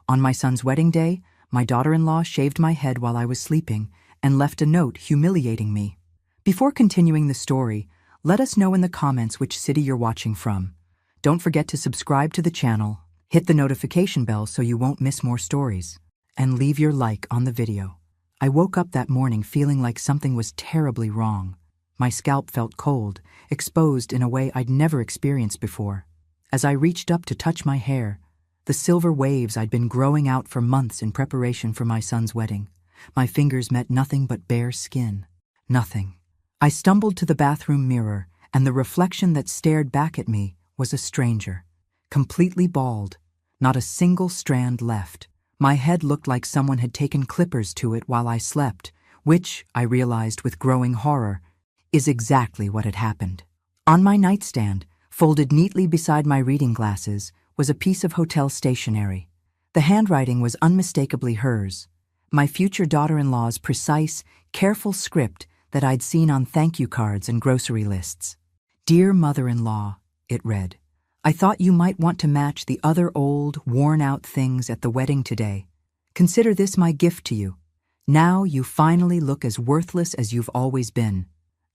On my son's wedding day, my daughter-in-law shaved my head while I was sleeping and left a note humiliating me. Before continuing the story, let us know in the comments which city you're watching from. Don't forget to subscribe to the channel, hit the notification bell so you won't miss more stories, and leave your like on the video. I woke up that morning feeling like something was terribly wrong. My scalp felt cold, exposed in a way I'd never experienced before. As I reached up to touch my hair, the silver waves I'd been growing out for months in preparation for my son's wedding, my fingers met nothing but bare skin. Nothing. I stumbled to the bathroom mirror, and the reflection that stared back at me was a stranger, completely bald, not a single strand left. My head looked like someone had taken clippers to it while I slept, which, I realized with growing horror, is exactly what had happened. On my nightstand, folded neatly beside my reading glasses, was a piece of hotel stationery. The handwriting was unmistakably hers, my future daughter-in-law's precise, careful script that I'd seen on thank you cards and grocery lists. "Dear mother-in-law," it read, "I thought you might want to match the other old, worn-out things at the wedding today. Consider this my gift to you. Now you finally look as worthless as you've always been.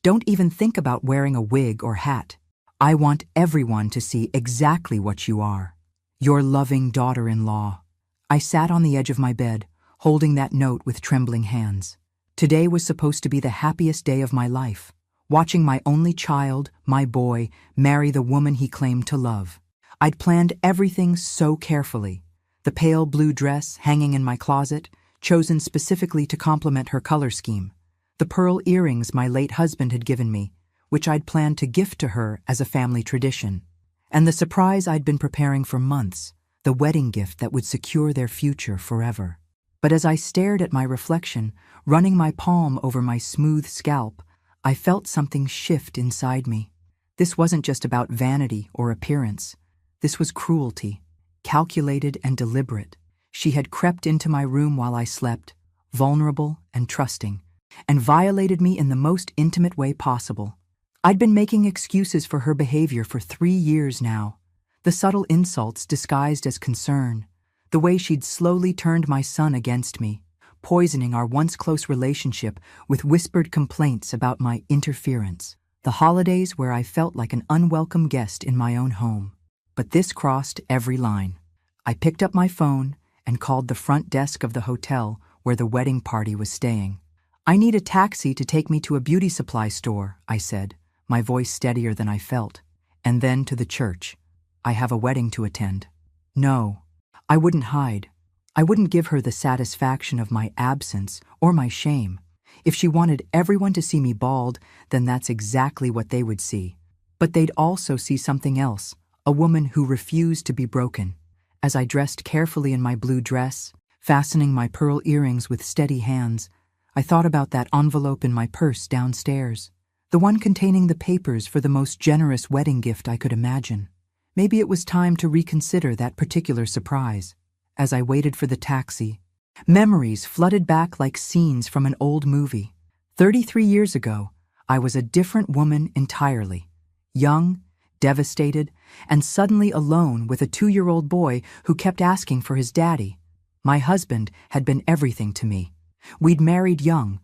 Don't even think about wearing a wig or hat. I want everyone to see exactly what you are. Your loving daughter-in-law." I sat on the edge of my bed, holding that note with trembling hands. Today was supposed to be the happiest day of my life, watching my only child, my boy, marry the woman he claimed to love. I'd planned everything so carefully. The pale blue dress hanging in my closet, chosen specifically to complement her color scheme. The pearl earrings my late husband had given me, which I'd planned to gift to her as a family tradition. And the surprise I'd been preparing for months, the wedding gift that would secure their future forever. But as I stared at my reflection, running my palm over my smooth scalp, I felt something shift inside me. This wasn't just about vanity or appearance. This was cruelty, calculated and deliberate. She had crept into my room while I slept, vulnerable and trusting, and violated me in the most intimate way possible. I'd been making excuses for her behavior for 3 years now. The subtle insults disguised as concern, the way she'd slowly turned my son against me, poisoning our once close relationship with whispered complaints about my interference. The holidays where I felt like an unwelcome guest in my own home. But this crossed every line. I picked up my phone and called the front desk of the hotel where the wedding party was staying. "I need a taxi to take me to a beauty supply store," I said, my voice steadier than I felt. "And then to the church. I have a wedding to attend." No, I wouldn't hide. I wouldn't give her the satisfaction of my absence or my shame. If she wanted everyone to see me bald, then that's exactly what they would see. But they'd also see something else, a woman who refused to be broken. As I dressed carefully in my blue dress, fastening my pearl earrings with steady hands, I thought about that envelope in my purse downstairs, the one containing the papers for the most generous wedding gift I could imagine. Maybe it was time to reconsider that particular surprise. As I waited for the taxi, memories flooded back like scenes from an old movie. 33 years ago, I was a different woman entirely. Young, devastated, and suddenly alone with a 2-year-old boy who kept asking for his daddy. My husband had been everything to me. We'd married young,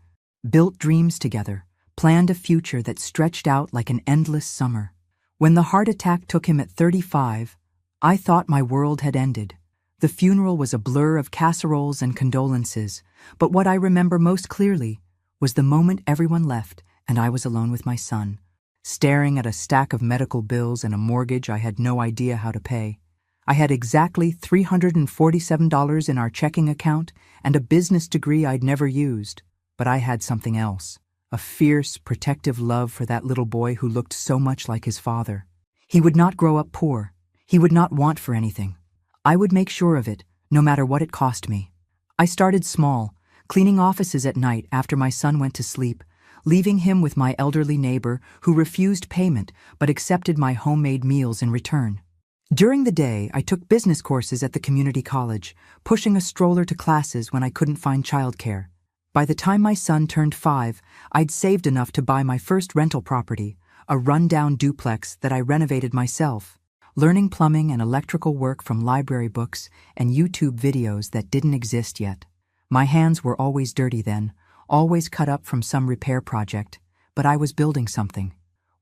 built dreams together, planned a future that stretched out like an endless summer. When the heart attack took him at 35, I thought my world had ended. The funeral was a blur of casseroles and condolences, but what I remember most clearly was the moment everyone left and I was alone with my son, staring at a stack of medical bills and a mortgage I had no idea how to pay. I had exactly $347 in our checking account and a business degree I'd never used, but I had something else. A fierce, protective love for that little boy who looked so much like his father. He would not grow up poor. He would not want for anything. I would make sure of it, no matter what it cost me. I started small, cleaning offices at night after my son went to sleep, leaving him with my elderly neighbor who refused payment but accepted my homemade meals in return. During the day, I took business courses at the community college, pushing a stroller to classes when I couldn't find childcare. By the time my son turned 5, I'd saved enough to buy my first rental property, a run-down duplex that I renovated myself. learning plumbing and electrical work from library books and YouTube videos that didn't exist yet. My hands were always dirty then, always cut up from some repair project, but I was building something.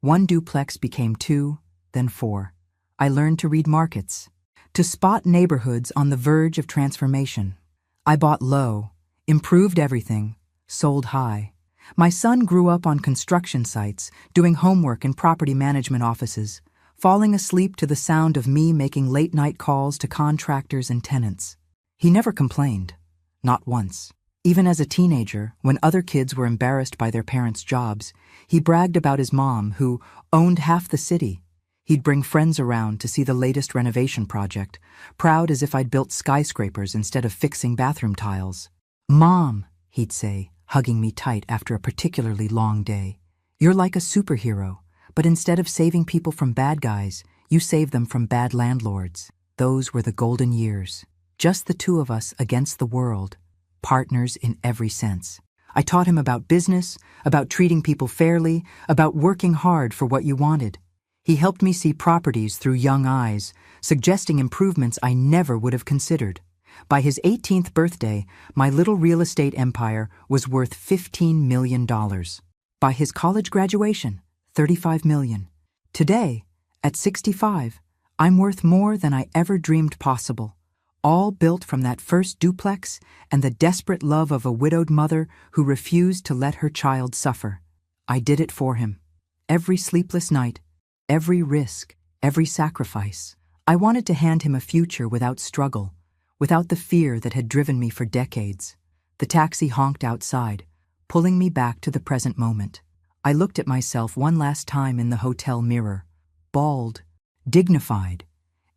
One duplex became 2, then 4. I learned to read markets, to spot neighborhoods on the verge of transformation. I bought low, improved everything, sold high. My son grew up on construction sites, doing homework in property management offices, falling asleep to the sound of me making late-night calls to contractors and tenants. He never complained, not once. Even as a teenager, when other kids were embarrassed by their parents' jobs, he bragged about his mom, who owned half the city. He'd bring friends around to see the latest renovation project, proud as if I'd built skyscrapers instead of fixing bathroom tiles. "Mom," he'd say, hugging me tight after a particularly long day, "you're like a superhero, but instead of saving people from bad guys, you save them from bad landlords." Those were the golden years. Just the two of us against the world, partners in every sense. I taught him about business, about treating people fairly, about working hard for what you wanted. He helped me see properties through young eyes, suggesting improvements I never would have considered. By his 18th birthday, my little real estate empire was worth $15 million. By his college graduation, $35 million. Today, at 65, I'm worth more than I ever dreamed possible. All built from that first duplex and the desperate love of a widowed mother who refused to let her child suffer. I did it for him. Every sleepless night, every risk, every sacrifice. I wanted to hand him a future without struggle, without the fear that had driven me for decades. The taxi honked outside, pulling me back to the present moment. I looked at myself one last time in the hotel mirror, bald, dignified,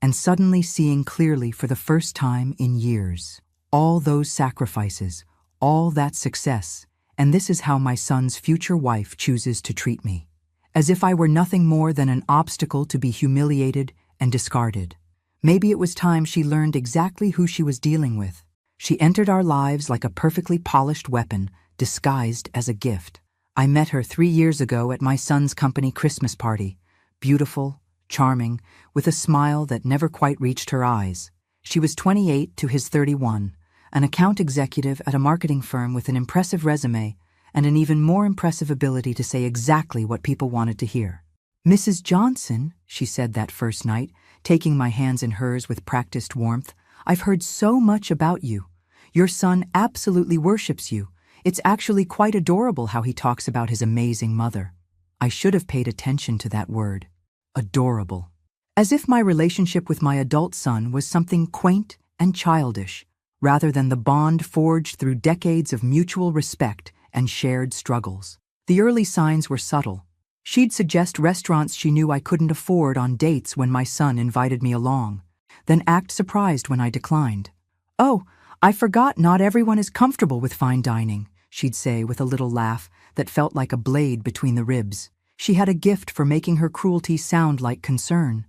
and suddenly seeing clearly for the first time in years. All those sacrifices, all that success, and this is how my son's future wife chooses to treat me. As if I were nothing more than an obstacle to be humiliated and discarded. Maybe it was time she learned exactly who she was dealing with. She entered our lives like a perfectly polished weapon, disguised as a gift. I met her 3 years ago at my son's company Christmas party. Beautiful, charming, with a smile that never quite reached her eyes. She was 28 to his 31, an account executive at a marketing firm with an impressive resume and an even more impressive ability to say exactly what people wanted to hear. "Mrs. Johnson," she said that first night, taking my hands in hers with practiced warmth, "I've heard so much about you. Your son absolutely worships you. It's actually quite adorable how he talks about his amazing mother." I should have paid attention to that word. Adorable. As if my relationship with my adult son was something quaint and childish, rather than the bond forged through decades of mutual respect and shared struggles. The early signs were subtle. She'd suggest restaurants she knew I couldn't afford on dates when my son invited me along, then act surprised when I declined. "Oh, I forgot not everyone is comfortable with fine dining," she'd say with a little laugh that felt like a blade between the ribs. She had a gift for making her cruelty sound like concern.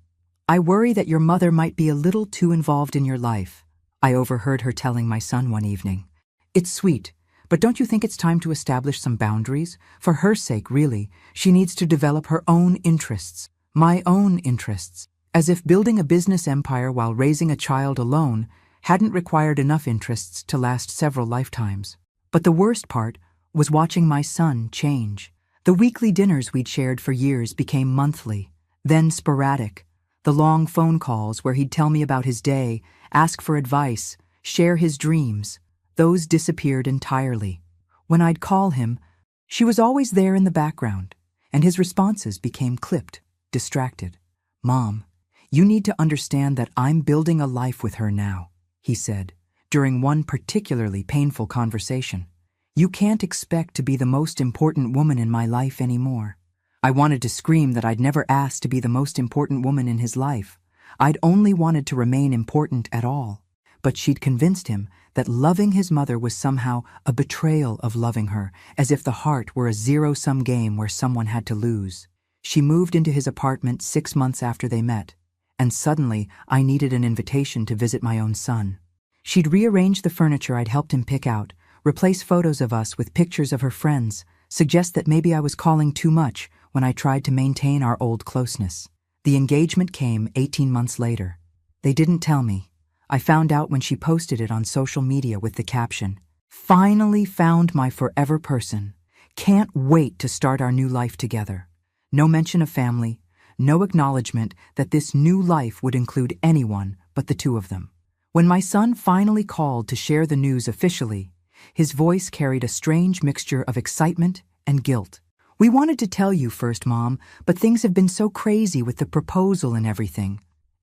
"I worry that your mother might be a little too involved in your life," I overheard her telling my son one evening. "It's sweet, but don't you think it's time to establish some boundaries? For her sake, really, she needs to develop her own interests, my own interests." As if building a business empire while raising a child alone hadn't required enough interests to last several lifetimes. But the worst part was watching my son change. The weekly dinners we'd shared for years became monthly, then sporadic. The long phone calls where he'd tell me about his day, ask for advice, share his dreams. Those disappeared entirely. When I'd call him, she was always there in the background, and his responses became clipped, distracted. "Mom, you need to understand that I'm building a life with her now," he said, during one particularly painful conversation. "You can't expect to be the most important woman in my life anymore." I wanted to scream that I'd never asked to be the most important woman in his life. I'd only wanted to remain important at all. But she'd convinced him that loving his mother was somehow a betrayal of loving her, as if the heart were a zero-sum game where someone had to lose. She moved into his apartment 6 months after they met, and suddenly I needed an invitation to visit my own son. She'd rearrange the furniture I'd helped him pick out, replace photos of us with pictures of her friends, suggest that maybe I was calling too much when I tried to maintain our old closeness. The engagement came 18 months later. They didn't tell me. I found out when she posted it on social media with the caption, "Finally found my forever person. Can't wait to start our new life together." No mention of family, no acknowledgement that this new life would include anyone but the two of them. When my son finally called to share the news officially, his voice carried a strange mixture of excitement and guilt. "We wanted to tell you first, Mom, but things have been so crazy with the proposal and everything."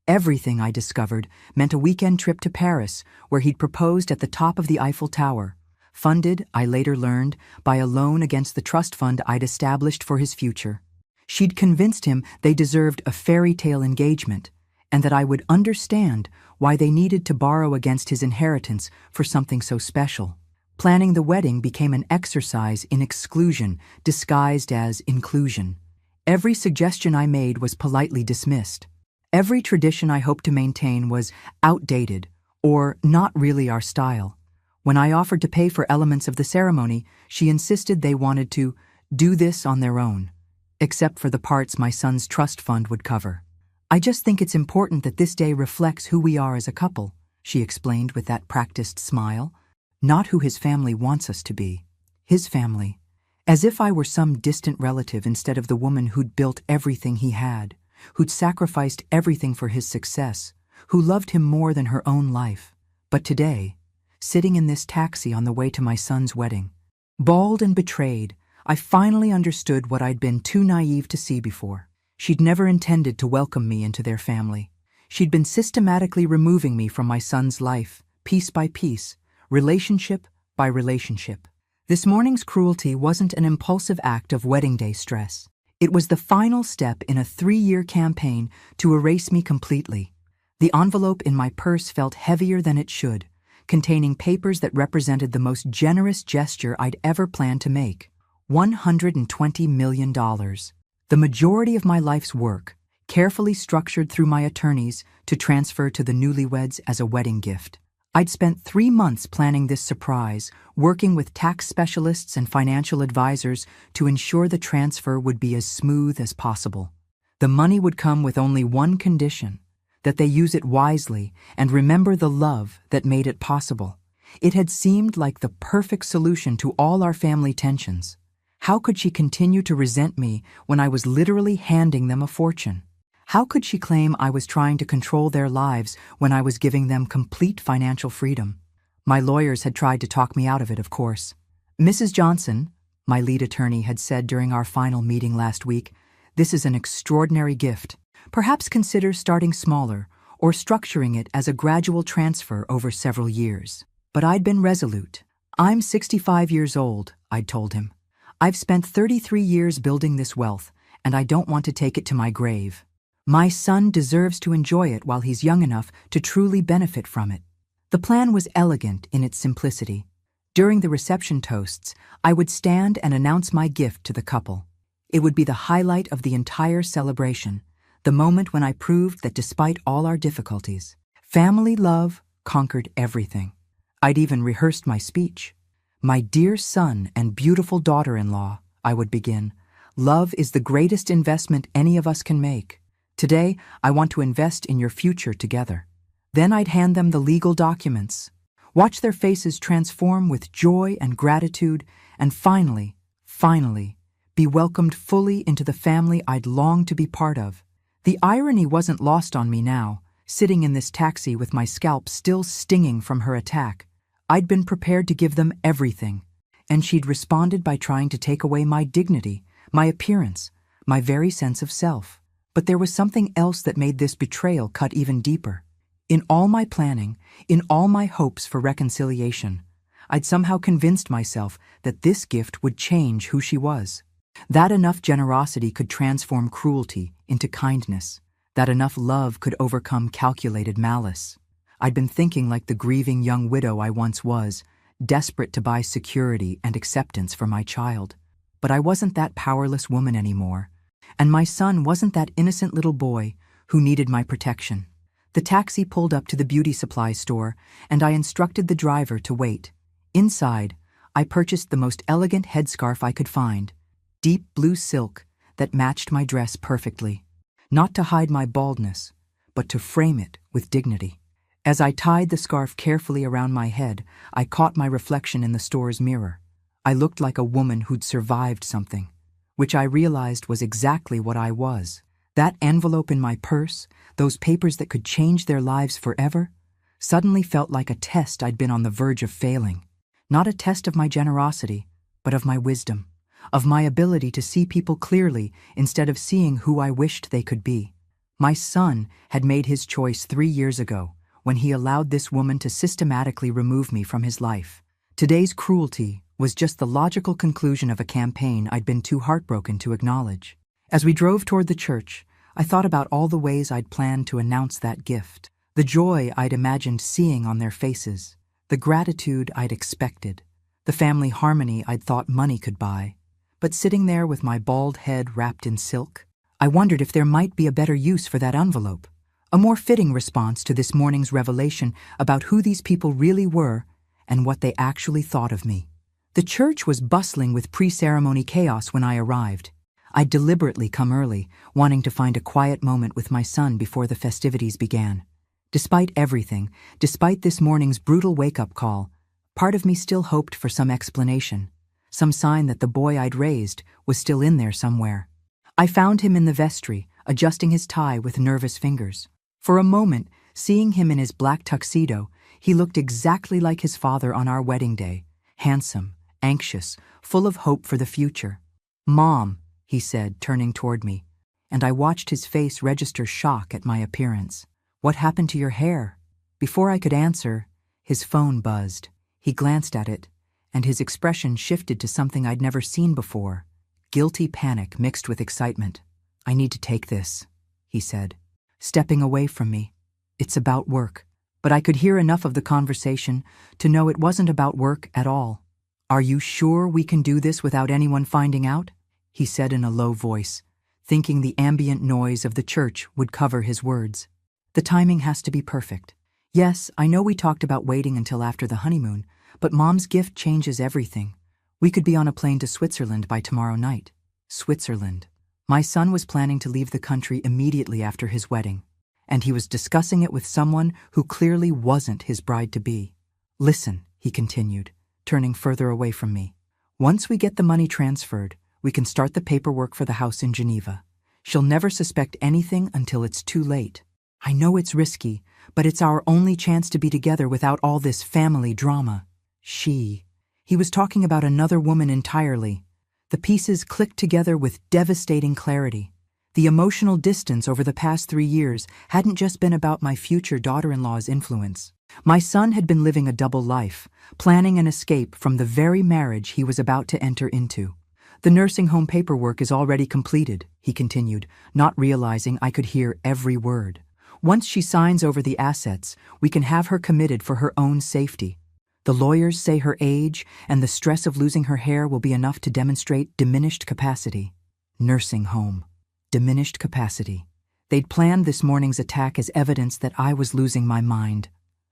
Everything, I discovered, meant a weekend trip to Paris, where he'd proposed at the top of the Eiffel Tower, funded, I later learned, by a loan against the trust fund I'd established for his future. She'd convinced him they deserved a fairy tale engagement, and that I would understand why they needed to borrow against his inheritance for something so special. Planning the wedding became an exercise in exclusion disguised as inclusion. Every suggestion I made was politely dismissed. Every tradition I hoped to maintain was outdated or not really our style. When I offered to pay for elements of the ceremony, she insisted they wanted to do this on their own, except for the parts my son's trust fund would cover. "I just think it's important that this day reflects who we are as a couple," she explained with that practiced smile. "Not who his family wants us to be. His family." As if I were some distant relative instead of the woman who'd built everything he had, who'd sacrificed everything for his success, who loved him more than her own life. But today, sitting in this taxi on the way to my son's wedding, bald and betrayed, I finally understood what I'd been too naive to see before. She'd never intended to welcome me into their family. She'd been systematically removing me from my son's life, piece by piece, relationship by relationship. This morning's cruelty wasn't an impulsive act of wedding day stress. It was the final step in a 3-year campaign to erase me completely. The envelope in my purse felt heavier than it should, containing papers that represented the most generous gesture I'd ever planned to make. $120 million. The majority of my life's work, carefully structured through my attorneys to transfer to the newlyweds as a wedding gift. I'd spent 3 months planning this surprise, working with tax specialists and financial advisors to ensure the transfer would be as smooth as possible. The money would come with only one condition: that they use it wisely and remember the love that made it possible. It had seemed like the perfect solution to all our family tensions. How could she continue to resent me when I was literally handing them a fortune? How could she claim I was trying to control their lives when I was giving them complete financial freedom? My lawyers had tried to talk me out of it, of course. "Mrs. Johnson," my lead attorney had said during our final meeting last week, "this is an extraordinary gift. Perhaps consider starting smaller or structuring it as a gradual transfer over several years." But I'd been resolute. "I'm 65 years old," I'd told him. "I've spent 33 years building this wealth, and I don't want to take it to my grave. My son deserves to enjoy it while he's young enough to truly benefit from it." The plan was elegant in its simplicity. During the reception toasts, I would stand and announce my gift to the couple. It would be the highlight of the entire celebration, the moment when I proved that despite all our difficulties, family love conquered everything. I'd even rehearsed my speech. "My dear son and beautiful daughter-in-law," I would begin, "love is the greatest investment any of us can make. Today, I want to invest in your future together." Then I'd hand them the legal documents, watch their faces transform with joy and gratitude, and finally, be welcomed fully into the family I'd longed to be part of. The irony wasn't lost on me now, sitting in this taxi with my scalp still stinging from her attack. I'd been prepared to give them everything, and she'd responded by trying to take away my dignity, my appearance, my very sense of self. But there was something else that made this betrayal cut even deeper. In all my planning, in all my hopes for reconciliation, I'd somehow convinced myself that this gift would change who she was. That enough generosity could transform cruelty into kindness. That enough love could overcome calculated malice. I'd been thinking like the grieving young widow I once was, desperate to buy security and acceptance for my child. But I wasn't that powerless woman anymore. And my son wasn't that innocent little boy who needed my protection. The taxi pulled up to the beauty supply store, and I instructed the driver to wait. Inside, I purchased the most elegant headscarf I could find, deep blue silk that matched my dress perfectly. not to hide my baldness, but to frame it with dignity. As I tied the scarf carefully around my head, I caught my reflection in the store's mirror. I looked like a woman who'd survived something, which I realized was exactly what I was. That envelope in my purse, those papers that could change their lives forever, suddenly felt like a test I'd been on the verge of failing. Not a test of my generosity, but of my wisdom, of my ability to see people clearly instead of seeing who I wished they could be. My son had made his choice 3 years ago, when he allowed this woman to systematically remove me from his life. Today's cruelty was just the logical conclusion of a campaign I'd been too heartbroken to acknowledge. As we drove toward the church, I thought about all the ways I'd planned to announce that gift, the joy I'd imagined seeing on their faces, the gratitude I'd expected, the family harmony I'd thought money could buy. But sitting there with my bald head wrapped in silk, I wondered if there might be a better use for that envelope, a more fitting response to this morning's revelation about who these people really were and what they actually thought of me. The church was bustling with pre-ceremony chaos when I arrived. I'd deliberately come early, wanting to find a quiet moment with my son before the festivities began. Despite everything, despite this morning's brutal wake-up call, part of me still hoped for some explanation, some sign that the boy I'd raised was still in there somewhere. I found him in the vestry, adjusting his tie with nervous fingers. For a moment, seeing him in his black tuxedo, he looked exactly like his father on our wedding day, handsome, anxious, full of hope for the future. "Mom," he said, turning toward me, and I watched his face register shock at my appearance. "What happened to your hair?" Before I could answer, his phone buzzed. He glanced at it, and his expression shifted to something I'd never seen before, guilty panic mixed with excitement. "I need to take this," he said, stepping away from me. "It's about work." But I could hear enough of the conversation to know it wasn't about work at all. "Are you sure we can do this without anyone finding out?" he said in a low voice, thinking the ambient noise of the church would cover his words. "The timing has to be perfect. Yes, I know we talked about waiting until after the honeymoon, but Mom's gift changes everything. We could be on a plane to Switzerland by tomorrow night." Switzerland. My son was planning to leave the country immediately after his wedding, and he was discussing it with someone who clearly wasn't his bride-to-be. "Listen," he continued, turning further away from me. "Once we get the money transferred, we can start the paperwork for the house in Geneva. She'll never suspect anything until it's too late. I know it's risky, but it's our only chance to be together without all this family drama." She. He was talking about another woman entirely. The pieces clicked together with devastating clarity. The emotional distance over the past 3 years hadn't just been about my future daughter-in-law's influence. My son had been living a double life, planning an escape from the very marriage he was about to enter into. "The nursing home paperwork is already completed," he continued, not realizing I could hear every word. "Once she signs over the assets, we can have her committed for her own safety. The lawyers say her age and the stress of losing her hair will be enough to demonstrate diminished capacity." Nursing home. Diminished capacity. They'd planned this morning's attack as evidence that I was losing my mind.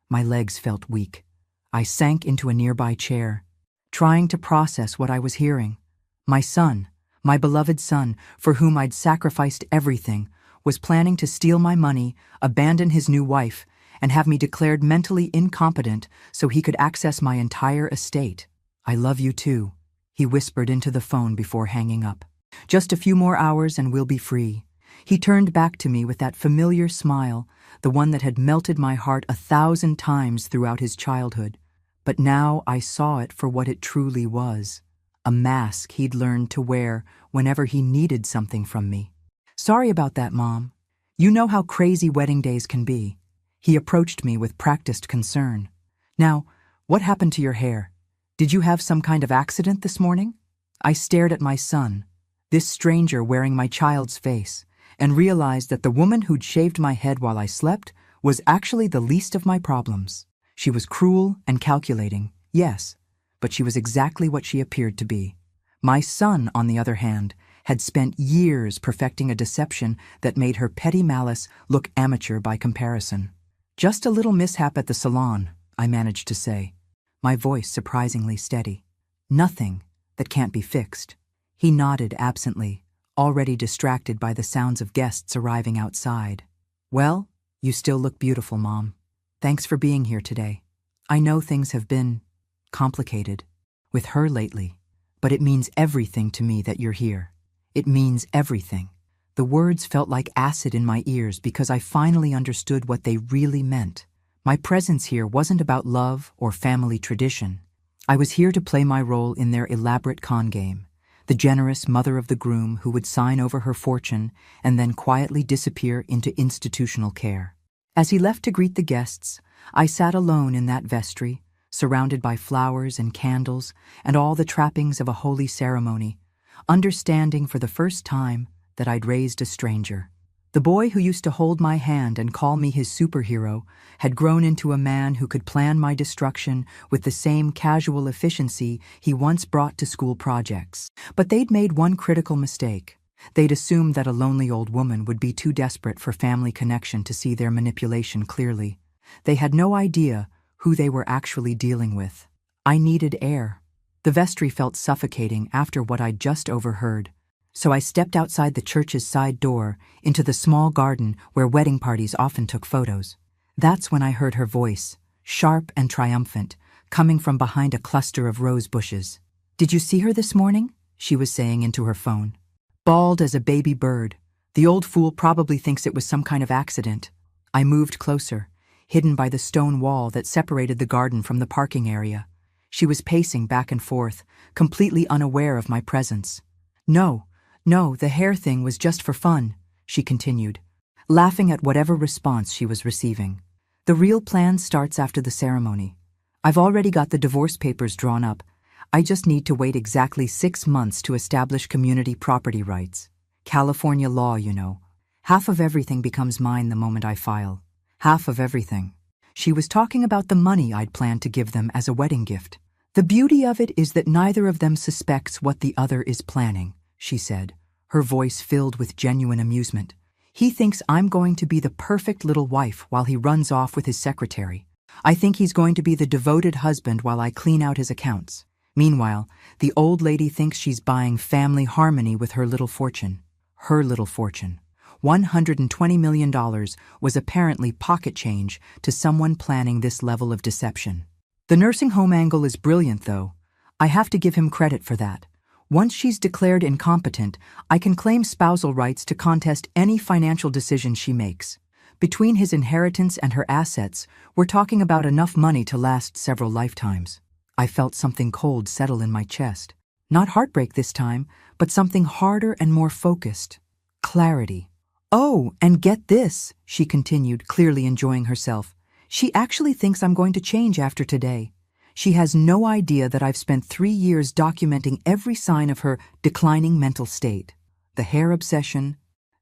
My legs felt weak. I sank into a nearby chair, trying to process what I was hearing. My son, my beloved son, for whom I'd sacrificed everything, was planning to steal my money, abandon his new wife, and have me declared mentally incompetent so he could access my entire estate. "I love you too," he whispered into the phone before hanging up. "Just a few more hours and we'll be free." He turned back to me with that familiar smile, the one that had melted my heart 1,000 times throughout his childhood. But now I saw it for what it truly was, a mask he'd learned to wear whenever he needed something from me. "Sorry about that, Mom. You know how crazy wedding days can be." He approached me with practiced concern. "Now, what happened to your hair? Did you have some kind of accident this morning?" I stared at my son, this stranger wearing my child's face, and realized that the woman who'd shaved my head while I slept was actually the least of my problems. She was cruel and calculating, yes, but she was exactly what she appeared to be. My son, on the other hand, had spent years perfecting a deception that made her petty malice look amateur by comparison. "Just a little mishap at the salon," I managed to say, my voice surprisingly steady. "Nothing that can't be fixed." He nodded absently, already distracted by the sounds of guests arriving outside. "Well, you still look beautiful, Mom. Thanks for being here today. I know things have been complicated with her lately, but it means everything to me that you're here. It means everything." The words felt like acid in my ears because I finally understood what they really meant. My presence here wasn't about love or family tradition. I was here to play my role in their elaborate con game, the generous mother of the groom who would sign over her fortune and then quietly disappear into institutional care. As he left to greet the guests, I sat alone in that vestry, surrounded by flowers and candles and all the trappings of a holy ceremony, understanding for the first time that I'd raised a stranger. The boy who used to hold my hand and call me his superhero had grown into a man who could plan my destruction with the same casual efficiency he once brought to school projects. But they'd made one critical mistake. They'd assumed that a lonely old woman would be too desperate for family connection to see their manipulation clearly. They had no idea who they were actually dealing with. I needed air. The vestry felt suffocating after what I'd just overheard. So I stepped outside the church's side door into the small garden where wedding parties often took photos. That's when I heard her voice, sharp and triumphant, coming from behind a cluster of rose bushes. "Did you see her this morning?" she was saying into her phone. "Bald as a baby bird. The old fool probably thinks it was some kind of accident." I moved closer, hidden by the stone wall that separated the garden from the parking area. She was pacing back and forth, completely unaware of my presence. No, the hair thing was just for fun," she continued, laughing at whatever response she was receiving. "The real plan starts after the ceremony. I've already got the divorce papers drawn up. I just need to wait exactly 6 months to establish community property rights. California law, you know. Half of everything becomes mine the moment I file. Half of everything." She was talking about the money I'd planned to give them as a wedding gift. "The beauty of it is that neither of them suspects what the other is planning," she said, her voice filled with genuine amusement. "He thinks I'm going to be the perfect little wife while he runs off with his secretary. I think he's going to be the devoted husband while I clean out his accounts. Meanwhile, the old lady thinks she's buying family harmony with her little fortune. Her little fortune. $120 million was apparently pocket change to someone planning this level of deception. The nursing home angle is brilliant, though. I have to give him credit for that. Once she's declared incompetent, I can claim spousal rights to contest any financial decision she makes. Between his inheritance and her assets, we're talking about enough money to last several lifetimes." I felt something cold settle in my chest. Not heartbreak this time, but something harder and more focused. Clarity. "Oh, and get this," she continued, clearly enjoying herself. "She actually thinks I'm going to change after today. She has no idea that I've spent 3 years documenting every sign of her declining mental state. The hair obsession,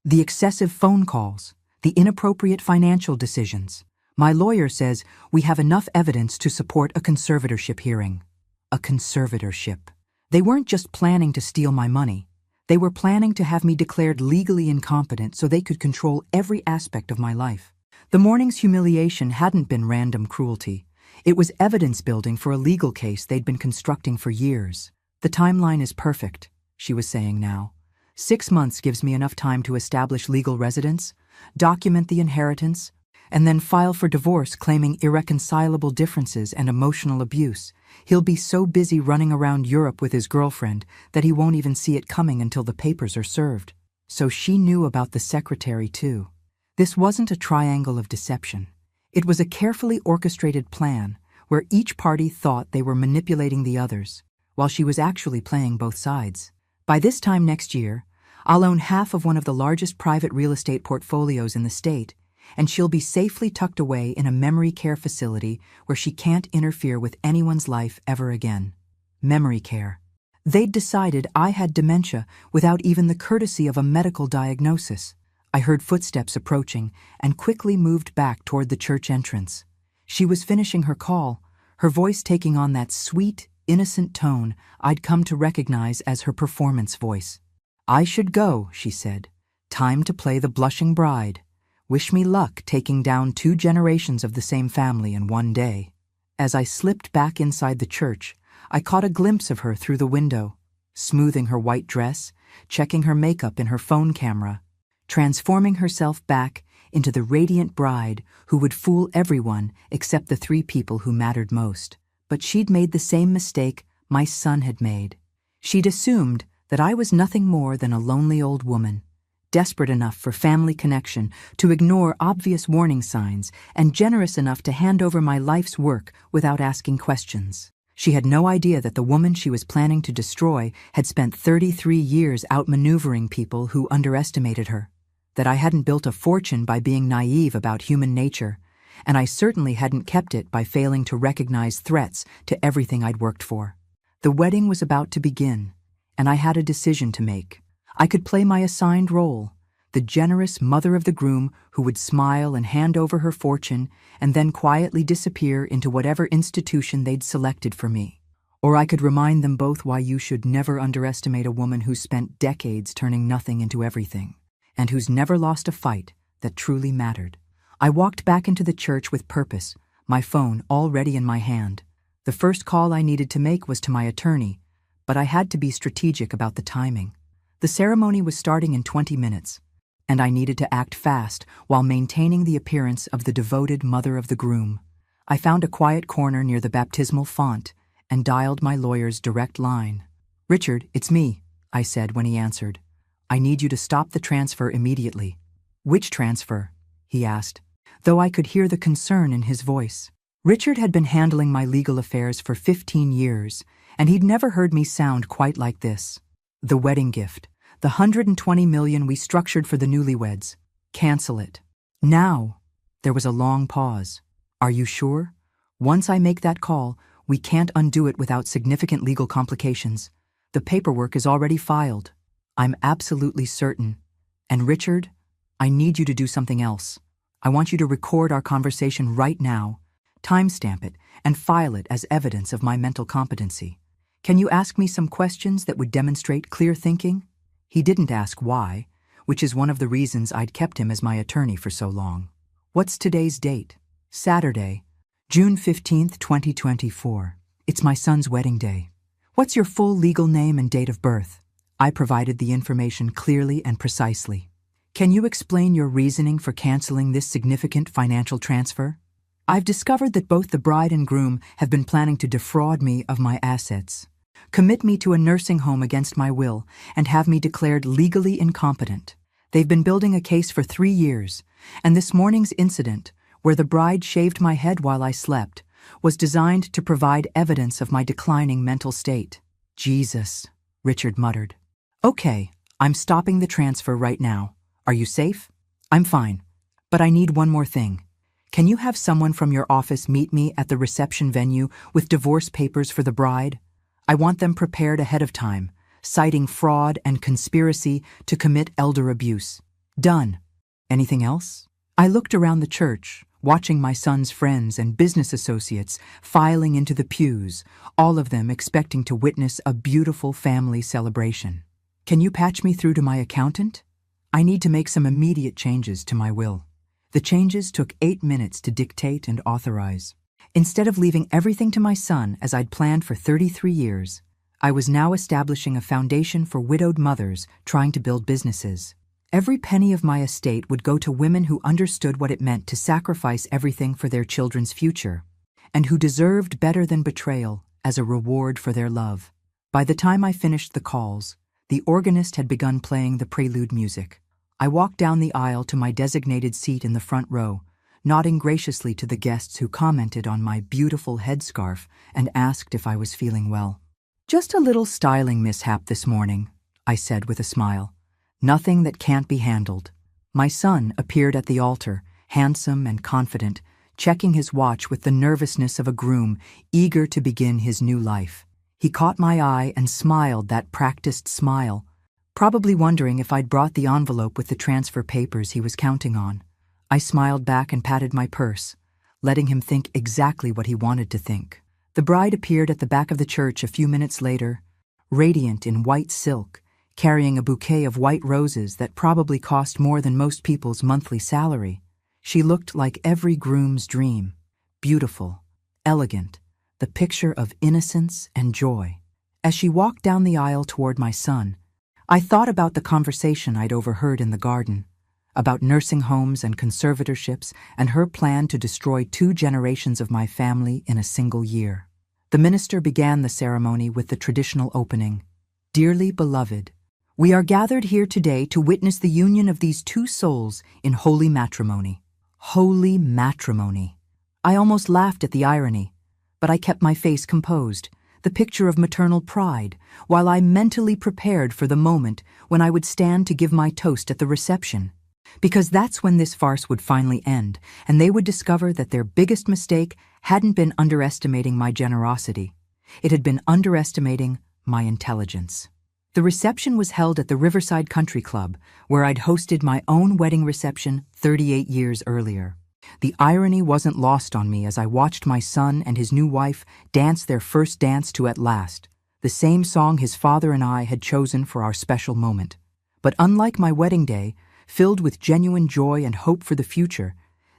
the excessive phone calls, the inappropriate financial decisions. My lawyer says we have enough evidence to support a conservatorship hearing." A conservatorship. They weren't just planning to steal my money. They were planning to have me declared legally incompetent so they could control every aspect of my life. The morning's humiliation hadn't been random cruelty. It was evidence building for a legal case they'd been constructing for years. "The timeline is perfect," she was saying now. 6 months gives me enough time to establish legal residence, document the inheritance, and then file for divorce claiming irreconcilable differences and emotional abuse. He'll be so busy running around Europe with his girlfriend that he won't even see it coming until the papers are served. So she knew about the secretary too. This wasn't a triangle of deception. It was a carefully orchestrated plan where each party thought they were manipulating the others, while she was actually playing both sides. By this time next year, I'll own half of one of the largest private real estate portfolios in the state, and she'll be safely tucked away in a memory care facility where she can't interfere with anyone's life ever again. Memory care. They'd decided I had dementia without even the courtesy of a medical diagnosis. I heard footsteps approaching and quickly moved back toward the church entrance. She was finishing her call, her voice taking on that sweet, innocent tone I'd come to recognize as her performance voice. "I should go," she said. "Time to play the blushing bride. Wish me luck taking down 2 generations of the same family in one day." As I slipped back inside the church, I caught a glimpse of her through the window, smoothing her white dress checking her makeup in her phone camera, transforming herself back into the radiant bride who would fool everyone except the three people who mattered most. But she'd made the same mistake my son had made. She'd assumed that I was nothing more than a lonely old woman, desperate enough for family connection to ignore obvious warning signs and generous enough to hand over my life's work without asking questions. She had no idea that the woman she was planning to destroy had spent 33 years outmaneuvering people who underestimated her, that I hadn't built a fortune by being naive about human nature, and I certainly hadn't kept it by failing to recognize threats to everything I'd worked for. The wedding was about to begin, and I had a decision to make. I could play my assigned role, the generous mother of the groom who would smile and hand over her fortune and then quietly disappear into whatever institution they'd selected for me. Or I could remind them both why you should never underestimate a woman who's spent decades turning nothing into everything, and who's never lost a fight that truly mattered. I walked back into the church with purpose, my phone already in my hand. The first call I needed to make was to my attorney, but I had to be strategic about the timing. The ceremony was starting in 20 minutes, and I needed to act fast while maintaining the appearance of the devoted mother of the groom. I found a quiet corner near the baptismal font and dialed my lawyer's direct line. "Richard, it's me," I said when he answered. "I need you to stop the transfer immediately." "Which transfer?" he asked, though I could hear the concern in his voice. Richard had been handling my legal affairs for 15 years, and he'd never heard me sound quite like this. "The wedding gift, the $120 million we structured for the newlyweds. Cancel it. Now." There was a long pause. "Are you sure? Once I make that call, we can't undo it without significant legal complications. The paperwork is already filed." "I'm absolutely certain. And Richard, I need you to do something else. I want you to record our conversation right now, timestamp it, and file it as evidence of my mental competency. Can you ask me some questions that would demonstrate clear thinking?" He didn't ask why, which is one of the reasons I'd kept him as my attorney for so long. "What's today's date?" "Saturday, June 15th, 2024. It's my son's wedding day." "What's your full legal name and date of birth?" I provided the information clearly and precisely. "Can you explain your reasoning for canceling this significant financial transfer?" "I've discovered that both the bride and groom have been planning to defraud me of my assets, commit me to a nursing home against my will, and have me declared legally incompetent. They've been building a case for 3 years, and this morning's incident, where the bride shaved my head while I slept, was designed to provide evidence of my declining mental state." "Jesus," Richard muttered. "Okay, I'm stopping the transfer right now. Are you safe?" "I'm fine, but I need one more thing. Can you have someone from your office meet me at the reception venue with divorce papers for the bride? I want them prepared ahead of time, citing fraud and conspiracy to commit elder abuse." "Done." "Anything else?" I looked around the church, watching my son's friends and business associates filing into the pews, all of them expecting to witness a beautiful family celebration. "Can you patch me through to my accountant? I need to make some immediate changes to my will." The changes took 8 minutes to dictate and authorize. Instead of leaving everything to my son as I'd planned for 33 years, I was now establishing a foundation for widowed mothers trying to build businesses. Every penny of my estate would go to women who understood what it meant to sacrifice everything for their children's future, and who deserved better than betrayal as a reward for their love. By the time I finished the calls, the organist had begun playing the prelude music. I walked down the aisle to my designated seat in the front row, nodding graciously to the guests who commented on my beautiful headscarf and asked if I was feeling well. "Just a little styling mishap this morning," I said with a smile. "Nothing that can't be handled." My son appeared at the altar, handsome and confident, checking his watch with the nervousness of a groom eager to begin his new life. He caught my eye and smiled that practiced smile, probably wondering if I'd brought the envelope with the transfer papers he was counting on. I smiled back and patted my purse, letting him think exactly what he wanted to think. The bride appeared at the back of the church a few minutes later, radiant in white silk, carrying a bouquet of white roses that probably cost more than most people's monthly salary. She looked like every groom's dream, beautiful, elegant, the picture of innocence and joy. As she walked down the aisle toward my son, I thought about the conversation I'd overheard in the garden, about nursing homes and conservatorships and her plan to destroy 2 generations of my family in a single year. The minister began the ceremony with the traditional opening. Dearly beloved, we are gathered here today to witness the union of these 2 souls in holy matrimony. Holy matrimony. I almost laughed at the irony, but I kept my face composed, the picture of maternal pride, while I mentally prepared for the moment when I would stand to give my toast at the reception. Because that's when this farce would finally end, and they would discover that their biggest mistake hadn't been underestimating my generosity. It had been underestimating my intelligence. The reception was held at the Riverside Country Club, where I'd hosted my own wedding reception 38 years earlier. The irony wasn't lost on me as I watched my son and his new wife dance their first dance to At Last, the same song his father and I had chosen for our special moment. But unlike my wedding day, filled with genuine joy and hope for the future,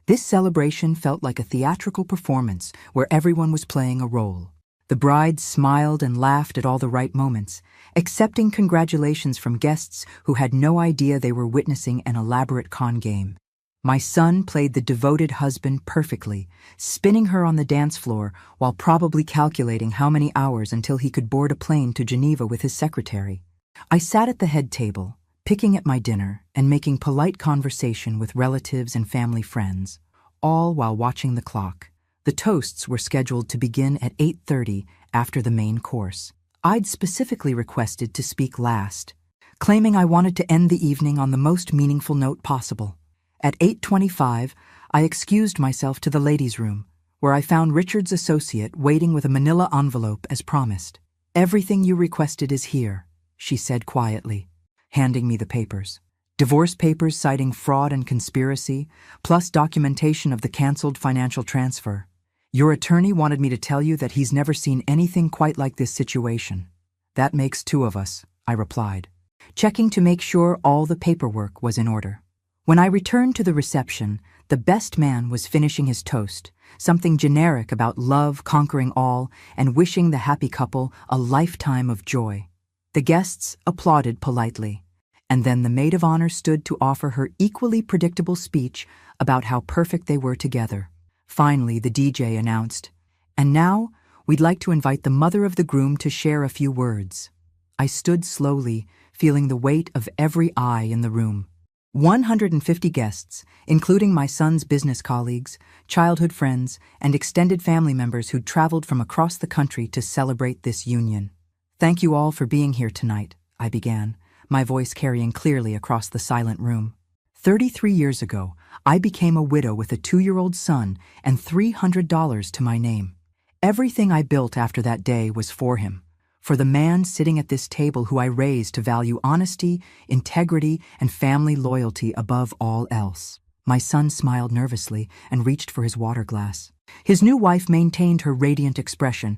this celebration felt like a theatrical performance where everyone was playing a role. The bride smiled and laughed at all the right moments, accepting congratulations from guests who had no idea they were witnessing an elaborate con game. My son played the devoted husband perfectly, spinning her on the dance floor while probably calculating how many hours until he could board a plane to Geneva with his secretary. I sat at the head table, picking at my dinner and making polite conversation with relatives and family friends, all while watching the clock. The toasts were scheduled to begin at 8:30 after the main course. I'd specifically requested to speak last, claiming I wanted to end the evening on the most meaningful note possible. At 8:25, I excused myself to the ladies' room, where I found Richard's associate waiting with a manila envelope as promised. "Everything you requested is here," she said quietly, handing me the papers. Divorce papers citing fraud and conspiracy, plus documentation of the canceled financial transfer. "Your attorney wanted me to tell you that he's never seen anything quite like this situation." "That makes 2 of us," I replied, checking to make sure all the paperwork was in order. When I returned to the reception, the best man was finishing his toast, something generic about love conquering all and wishing the happy couple a lifetime of joy. The guests applauded politely, and then the maid of honor stood to offer her equally predictable speech about how perfect they were together. Finally, the DJ announced, "And now, we'd like to invite the mother of the groom to share a few words." I stood slowly, feeling the weight of every eye in the room. 150 guests, including my son's business colleagues, childhood friends, and extended family members who'd traveled from across the country to celebrate this union. "Thank you all for being here tonight," I began, my voice carrying clearly across the silent room. 33 years ago, I became a widow with a 2-year-old son and $300 to my name. Everything I built after that day was for him, for the man sitting at this table who I raised to value honesty, integrity, and family loyalty above all else. My son smiled nervously and reached for his water glass. His new wife maintained her radiant expression,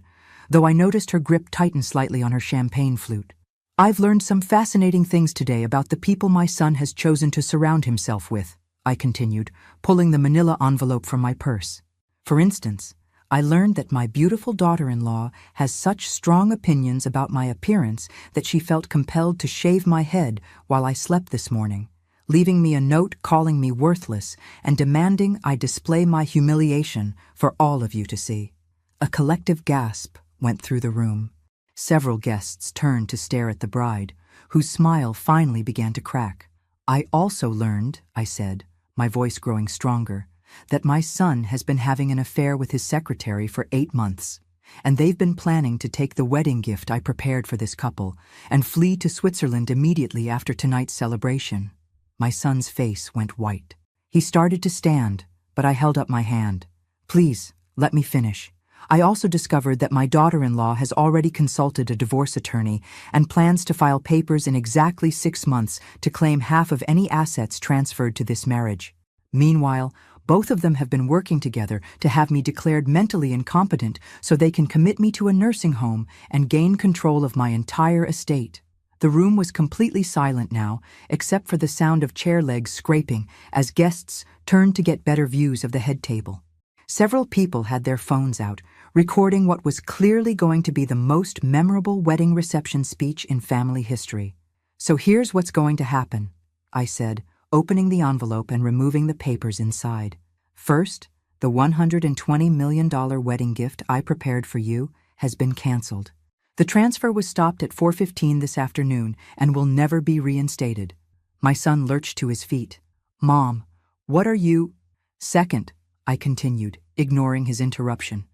though I noticed her grip tighten slightly on her champagne flute. "I've learned some fascinating things today about the people my son has chosen to surround himself with," I continued, pulling the manila envelope from my purse. "For instance, I learned that my beautiful daughter-in-law has such strong opinions about my appearance that she felt compelled to shave my head while I slept this morning, leaving me a note calling me worthless and demanding I display my humiliation for all of you to see." A collective gasp went through the room. Several guests turned to stare at the bride, whose smile finally began to crack. "I also learned," I said, my voice growing stronger, "that my son has been having an affair with his secretary for 8 months, and they've been planning to take the wedding gift I prepared for this couple and flee to Switzerland immediately after tonight's celebration." My son's face went white. He started to stand, but I held up my hand. "Please, let me finish. I also discovered that my daughter-in-law has already consulted a divorce attorney and plans to file papers in exactly 6 months to claim half of any assets transferred to this marriage. Meanwhile, both of them have been working together to have me declared mentally incompetent so they can commit me to a nursing home and gain control of my entire estate." The room was completely silent now, except for the sound of chair legs scraping as guests turned to get better views of the head table. Several people had their phones out, recording what was clearly going to be the most memorable wedding reception speech in family history. So here's what's going to happen, I said, opening the envelope and removing the papers inside. First, the $120 million wedding gift I prepared for you has been canceled. The transfer was stopped at 4:15 this afternoon and will never be reinstated. My son lurched to his feet. Mom, what are you? Second, I continued, ignoring his interruption.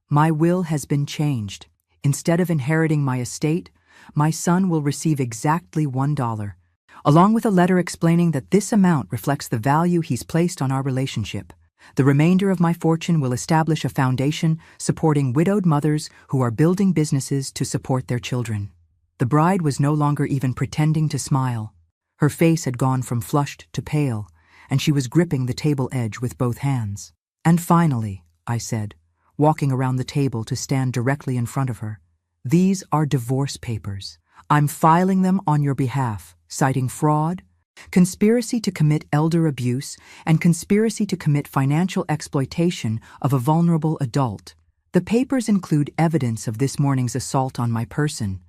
My will has been changed. Instead of inheriting my estate, my son will receive exactly $1, along with a letter explaining that this amount reflects the value he's placed on our relationship. The remainder of my fortune will establish a foundation supporting widowed mothers who are building businesses to support their children. The bride was no longer even pretending to smile. Her face had gone from flushed to pale, and she was gripping the table edge with both hands. And finally, I said, walking around the table to stand directly in front of her, these are divorce papers. I'm filing them on your behalf, citing fraud, conspiracy to commit elder abuse, and conspiracy to commit financial exploitation of a vulnerable adult. The papers include evidence of this morning's assault on my person,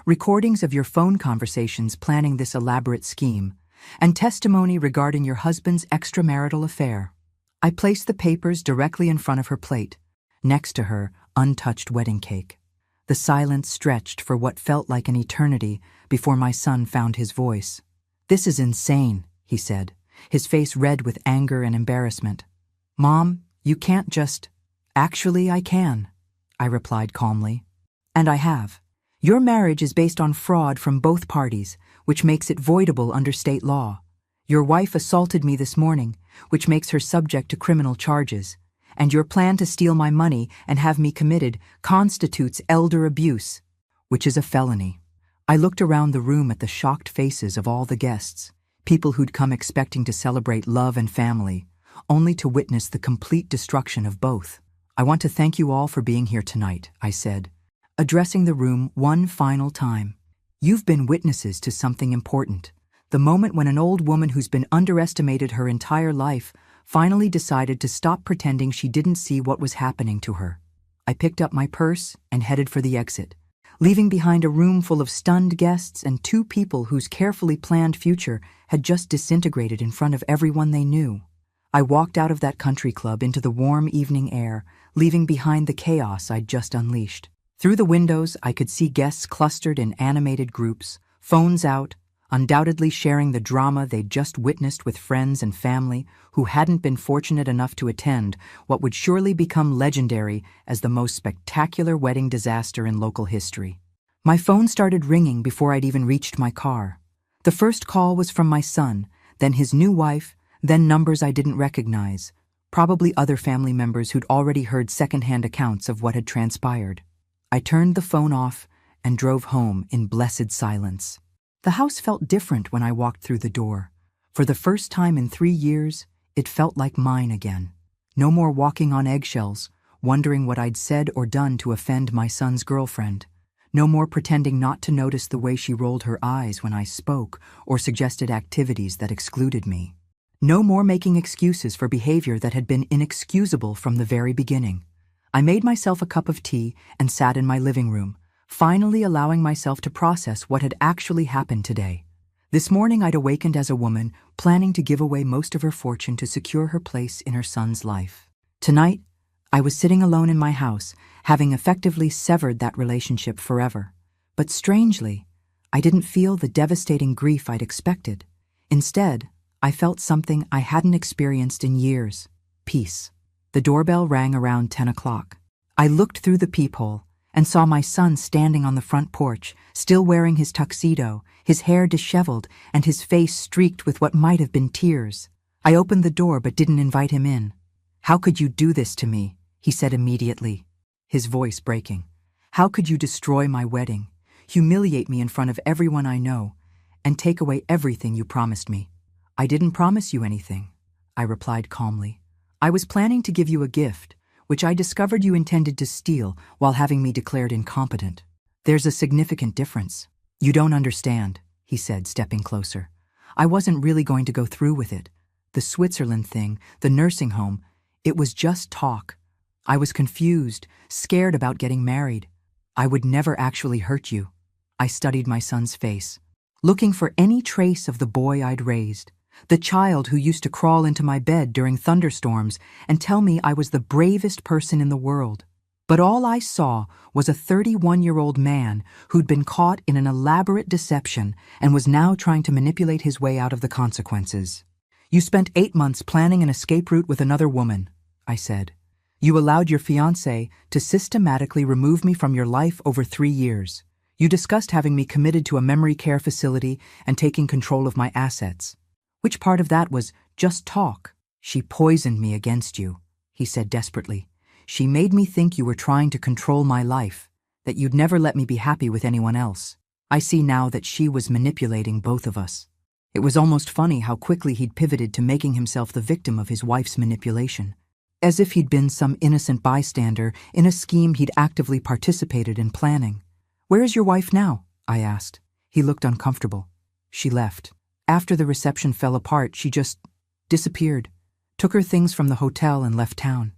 recordings of your phone conversations planning this elaborate scheme, and testimony regarding your husband's extramarital affair. I placed the papers directly in front of her plate, next to her untouched wedding cake. The silence stretched for what felt like an eternity before my son found his voice. This is insane, he said, his face red with anger and embarrassment. Mom, you can't just— Actually, I can, I replied calmly. And I have. Your marriage is based on fraud from both parties, which makes it voidable under state law. Your wife assaulted me this morning, which makes her subject to criminal charges. And your plan to steal my money and have me committed constitutes elder abuse, which is a felony. I looked around the room at the shocked faces of all the guests, people who'd come expecting to celebrate love and family, only to witness the complete destruction of both. I want to thank you all for being here tonight, I said, addressing the room one final time. You've been witnesses to something important, the moment when an old woman who's been underestimated her entire life finally decided to stop pretending she didn't see what was happening to her. I picked up my purse and headed for the exit, leaving behind a room full of stunned guests and two people whose carefully planned future had just disintegrated in front of everyone they knew. I walked out of that country club into the warm evening air, leaving behind the chaos I'd just unleashed. Through the windows, I could see guests clustered in animated groups, phones out, undoubtedly sharing the drama they'd just witnessed with friends and family who hadn't been fortunate enough to attend what would surely become legendary as the most spectacular wedding disaster in local history. My phone started ringing before I'd even reached my car. The first call was from my son, then his new wife, then numbers I didn't recognize, probably other family members who'd already heard secondhand accounts of what had transpired. I turned the phone off and drove home in blessed silence. The house felt different when I walked through the door. For the first time in 3 years, it felt like mine again. No more walking on eggshells, wondering what I'd said or done to offend my son's girlfriend. No more pretending not to notice the way she rolled her eyes when I spoke or suggested activities that excluded me. No more making excuses for behavior that had been inexcusable from the very beginning. I made myself a cup of tea and sat in my living room, finally allowing myself to process what had actually happened today. This morning I'd awakened as a woman, planning to give away most of her fortune to secure her place in her son's life. Tonight, I was sitting alone in my house, having effectively severed that relationship forever. But strangely, I didn't feel the devastating grief I'd expected. Instead, I felt something I hadn't experienced in years: peace. The doorbell rang around 10 o'clock. I looked through the peephole and saw my son standing on the front porch, still wearing his tuxedo, his hair disheveled, and his face streaked with what might have been tears. I opened the door but didn't invite him in. "How could you do this to me?" he said immediately, his voice breaking. "How could you destroy my wedding, humiliate me in front of everyone I know, and take away everything you promised me?" "I didn't promise you anything," I replied calmly. "I was planning to give you a gift, which I discovered you intended to steal while having me declared incompetent. There's a significant difference." "You don't understand," he said, stepping closer. "I wasn't really going to go through with it. The Switzerland thing, the nursing home, it was just talk. I was confused, scared about getting married. I would never actually hurt you." I studied my son's face. looking for any trace of the boy I'd raised, the child who used to crawl into my bed during thunderstorms and tell me I was the bravest person in the world. But all I saw was a 31-year-old man who'd been caught in an elaborate deception and was now trying to manipulate his way out of the consequences. "You spent 8 months planning an escape route with another woman," I said. "You allowed your fiancé to systematically remove me from your life over 3 years. You discussed having me committed to a memory care facility and taking control of my assets. Which part of that was just talk?" "She poisoned me against you," he said desperately. "She made me think you were trying to control my life, that you'd never let me be happy with anyone else. I see now that she was manipulating both of us." It was almost funny how quickly he'd pivoted to making himself the victim of his wife's manipulation, as if he'd been some innocent bystander in a scheme he'd actively participated in planning. "Where is your wife now?" I asked. He looked uncomfortable. "She left. After the reception fell apart, she just disappeared, took her things from the hotel and left town.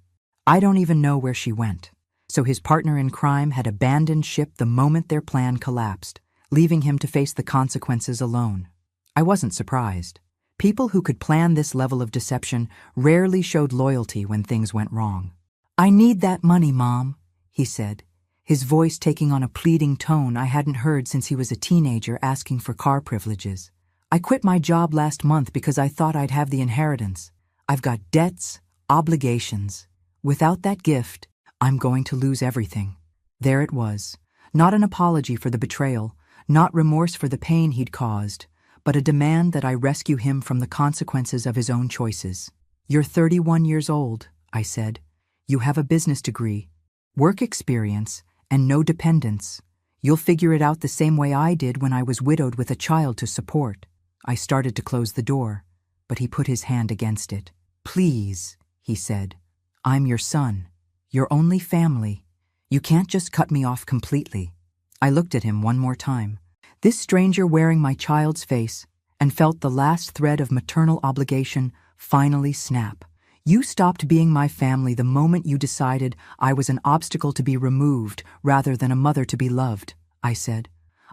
I don't even know where she went." So his partner in crime had abandoned ship the moment their plan collapsed, leaving him to face the consequences alone. I wasn't surprised. People who could plan this level of deception rarely showed loyalty when things went wrong. "I need that money, Mom," he said, his voice taking on a pleading tone I hadn't heard since he was a teenager asking for car privileges. "I quit my job last month because I thought I'd have the inheritance. I've got debts, obligations. Without that gift, I'm going to lose everything." There it was. Not an apology for the betrayal, not remorse for the pain he'd caused, but a demand that I rescue him from the consequences of his own choices. "You're 31 years old," I said. "You have a business degree, work experience, and no dependents. You'll figure it out the same way I did when I was widowed with a child to support." I started to close the door, but he put his hand against it. "Please," he said. "I'm your son, your only family. You can't just cut me off completely." I looked at him one more time, this stranger wearing my child's face, and felt the last thread of maternal obligation finally snap. "You stopped being my family the moment you decided I was an obstacle to be removed rather than a mother to be loved," I said.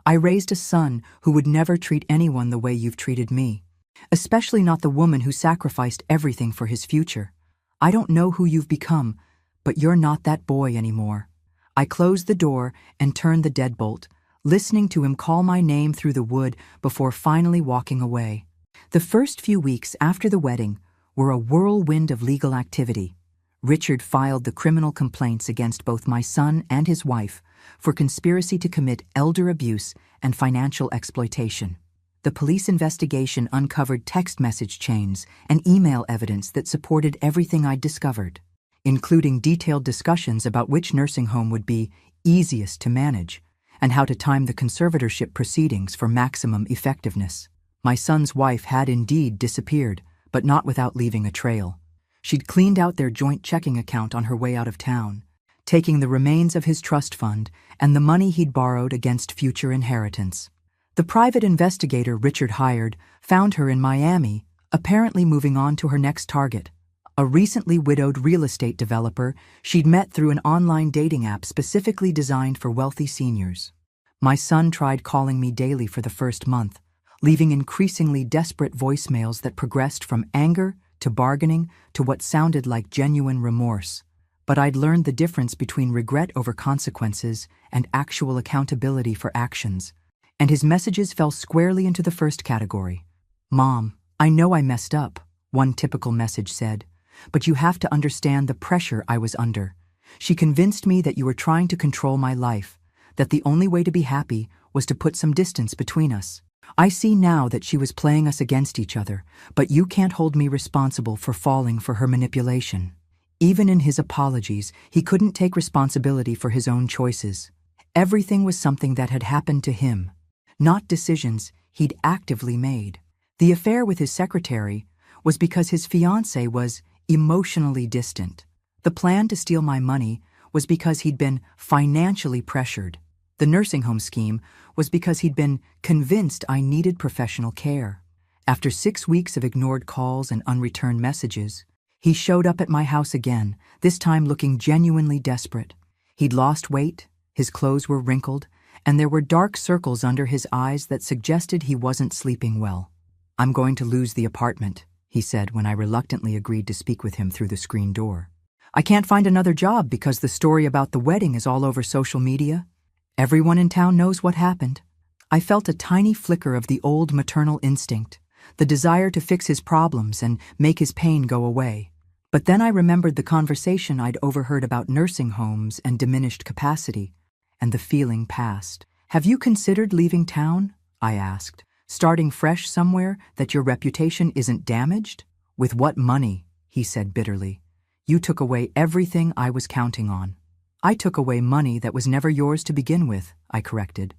"I raised a son who would never treat anyone the way you've treated me, especially not the woman who sacrificed everything for his future. I don't know who you've become, but you're not that boy anymore." I closed the door and turned the deadbolt, listening to him call my name through the wood before finally walking away. The first few weeks after the wedding were a whirlwind of legal activity. Richard filed the criminal complaints against both my son and his wife for conspiracy to commit elder abuse and financial exploitation. The police investigation uncovered text message chains and email evidence that supported everything I'd discovered, including detailed discussions about which nursing home would be easiest to manage and how to time the conservatorship proceedings for maximum effectiveness. My son's wife had indeed disappeared, but not without leaving a trail. She'd cleaned out their joint checking account on her way out of town, taking the remains of his trust fund and the money he'd borrowed against future inheritance. The private investigator Richard hired found her in Miami, apparently moving on to her next target, a recently widowed real estate developer she'd met through an online dating app specifically designed for wealthy seniors. My son tried calling me daily for the first month, leaving increasingly desperate voicemails that progressed from anger to bargaining to what sounded like genuine remorse. But I'd learned the difference between regret over consequences and actual accountability for actions, and his messages fell squarely into the first category. "Mom, I know I messed up," one typical message said, "but you have to understand the pressure I was under. She convinced me that you were trying to control my life, that the only way to be happy was to put some distance between us. I see now that she was playing us against each other, but you can't hold me responsible for falling for her manipulation." Even in his apologies, he couldn't take responsibility for his own choices. Everything was something that had happened to him, not decisions he'd actively made. The affair with his secretary was because his fiancée was emotionally distant. The plan to steal my money was because he'd been financially pressured. The nursing home scheme was because he'd been convinced I needed professional care. After 6 weeks of ignored calls and unreturned messages, he showed up at my house again, this time looking genuinely desperate. He'd lost weight, his clothes were wrinkled, and there were dark circles under his eyes that suggested he wasn't sleeping well. "I'm going to lose the apartment," he said when I reluctantly agreed to speak with him through the screen door. "I can't find another job because the story about the wedding is all over social media. Everyone in town knows what happened." I felt a tiny flicker of the old maternal instinct, the desire to fix his problems and make his pain go away. But then I remembered the conversation I'd overheard about nursing homes and diminished capacity, and the feeling passed. "Have you considered leaving town?" I asked. "Starting fresh somewhere that your reputation isn't damaged?" "With what money?" he said bitterly. "You took away everything I was counting on." "I took away money that was never yours to begin with," I corrected.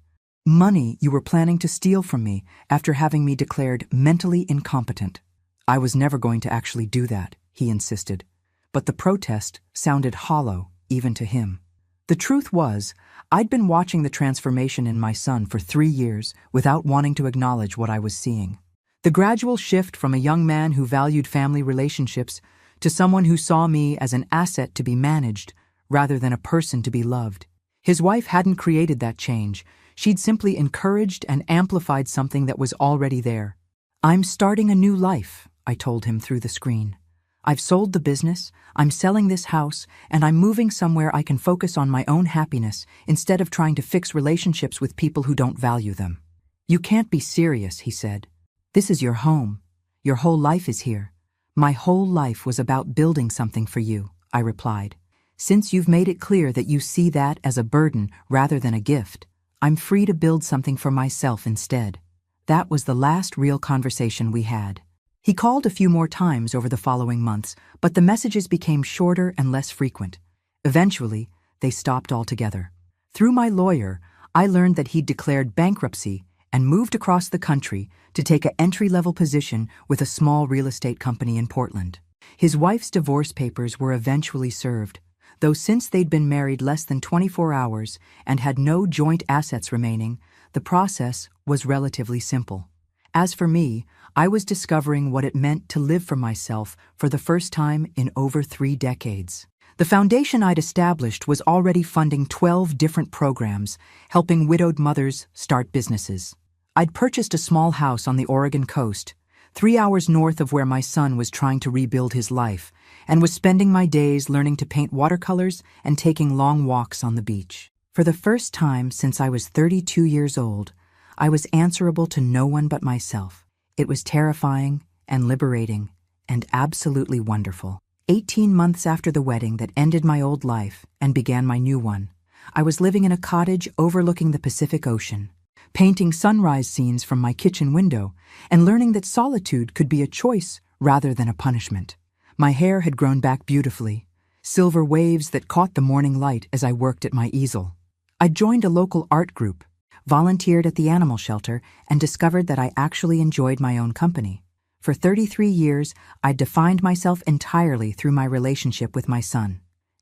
"Money you were planning to steal from me after having me declared mentally incompetent." "I was never going to actually do that," he insisted. But the protest sounded hollow, even to him. The truth was, I'd been watching the transformation in my son for 3 years without wanting to acknowledge what I was seeing. The gradual shift from a young man who valued family relationships to someone who saw me as an asset to be managed rather than a person to be loved. His wife hadn't created that change. She'd simply encouraged and amplified something that was already there. "I'm starting a new life," I told him through the screen. "I've sold the business, I'm selling this house, and I'm moving somewhere I can focus on my own happiness instead of trying to fix relationships with people who don't value them." "You can't be serious," he said. "This is your home. Your whole life is here." "My whole life was about building something for you," I replied. "Since you've made it clear that you see that as a burden rather than a gift, I'm free to build something for myself instead." That was the last real conversation we had. He called a few more times over the following months, but the messages became shorter and less frequent. Eventually, they stopped altogether. Through my lawyer, I learned that he'd declared bankruptcy and moved across the country to take an entry-level position with a small real estate company in Portland. His wife's divorce papers were eventually served, though since they'd been married less than 24 hours and had no joint assets remaining, the process was relatively simple. As for me, I was discovering what it meant to live for myself for the first time in over 3 decades. The foundation I'd established was already funding 12 different programs, helping widowed mothers start businesses. I'd purchased a small house on the Oregon coast, 3 hours north of where my son was trying to rebuild his life, and was spending my days learning to paint watercolors and taking long walks on the beach. For the first time since I was 32 years old, I was answerable to no one but myself. It was terrifying and liberating and absolutely wonderful. 18 months after the wedding that ended my old life and began my new one, I was living in a cottage overlooking the Pacific Ocean, painting sunrise scenes from my kitchen window and learning that solitude could be a choice rather than a punishment. My hair had grown back beautifully, silver waves that caught the morning light as I worked at my easel. I joined a local art group, volunteered at the animal shelter, and discovered that I actually enjoyed my own company. For 33 years, I'd defined myself entirely through my relationship with my son.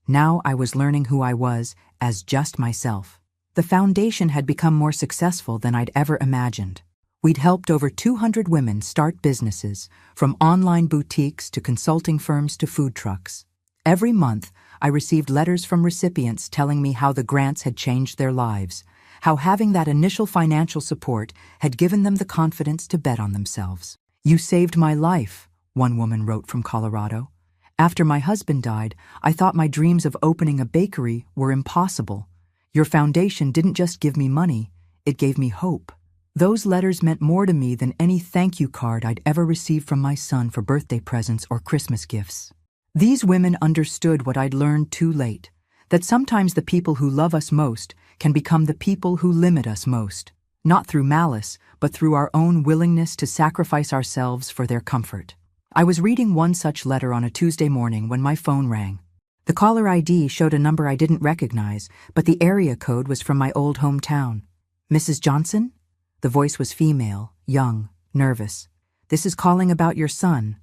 Now I was learning who I was as just myself. The foundation had become more successful than I'd ever imagined. We'd helped over 200 women start businesses, from online boutiques to consulting firms to food trucks. Every month, I received letters from recipients telling me how the grants had changed their lives, how having that initial financial support had given them the confidence to bet on themselves. "You saved my life," one woman wrote from Colorado. "After my husband died, I thought my dreams of opening a bakery were impossible. Your foundation didn't just give me money, it gave me hope." Those letters meant more to me than any thank you card I'd ever received from my son for birthday presents or Christmas gifts. These women understood what I'd learned too late, that sometimes the people who love us most can become the people who limit us most, not through malice, but through our own willingness to sacrifice ourselves for their comfort. I was reading one such letter on a Tuesday morning when my phone rang. The caller ID showed a number I didn't recognize, but the area code was from my old hometown. "Mrs. Johnson?" The voice was female, young, nervous. "This is calling about your son.